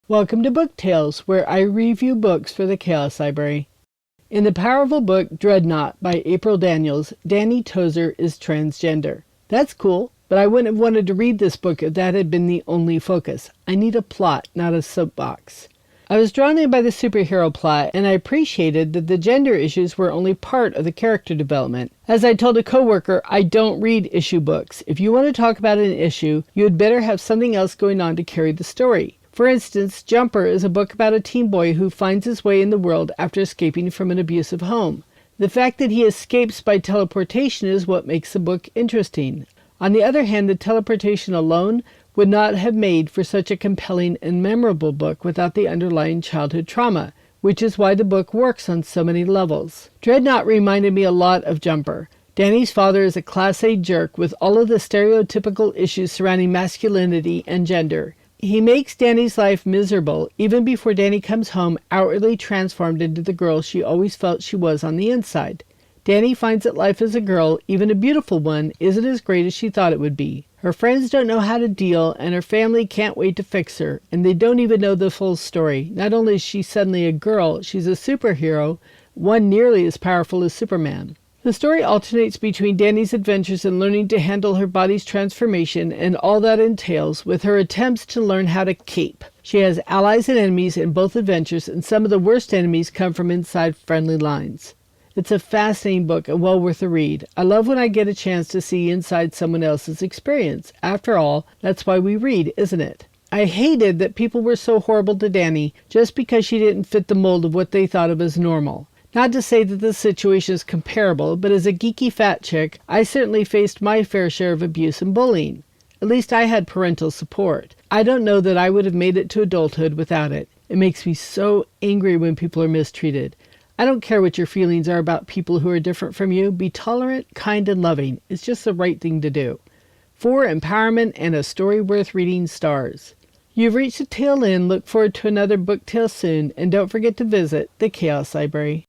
Welcome to Book Tales, where I review books for the Chaos Library. In the powerful book Dreadnought by April Daniels, Danny Tozer is transgender. That's cool, but I wouldn't have wanted to read this book if that had been the only focus. I need a plot, not a soapbox. I was drawn in by the superhero plot, and I appreciated that the gender issues were only part of the character development. As I told a coworker, I don't read issue books. If you want to talk about an issue, you had better have something else going on to carry the story. For instance, Jumper is a book about a teen boy who finds his way in the world after escaping from an abusive home. The fact that he escapes by teleportation is what makes the book interesting. On the other hand, the teleportation alone would not have made for such a compelling and memorable book without the underlying childhood trauma, which is why the book works on so many levels. Dreadnought reminded me a lot of Jumper. Danny's father is a Class A jerk with all of the stereotypical issues surrounding masculinity and gender. He makes Danny's life miserable even before Danny comes home outwardly transformed into the girl she always felt she was on the inside. Danny finds that life as a girl, even a beautiful one, isn't as great as she thought it would be. Her friends don't know how to deal, and her family can't wait to fix her, and they don't even know the full story. Not only is she suddenly a girl, she's a superhero, one nearly as powerful as Superman. The story alternates between Danny's adventures in learning to handle her body's transformation and all that entails, with her attempts to learn how to cape. She has allies and enemies in both adventures, and some of the worst enemies come from inside friendly lines. It's a fascinating book and well worth a read. I love when I get a chance to see inside someone else's experience. After all, that's why we read, isn't it? I hated that people were so horrible to Danny just because she didn't fit the mold of what they thought of as normal. Not to say that the situation is comparable, but as a geeky fat chick, I certainly faced my fair share of abuse and bullying. At least I had parental support. I don't know that I would have made it to adulthood without it. It makes me so angry when people are mistreated. I don't care what your feelings are about people who are different from you. Be tolerant, kind, and loving. It's just the right thing to do. 4 empowerment and a story worth reading stars. You've reached the tail end. Look forward to another book tale soon, and don't forget to visit the Chaos Library.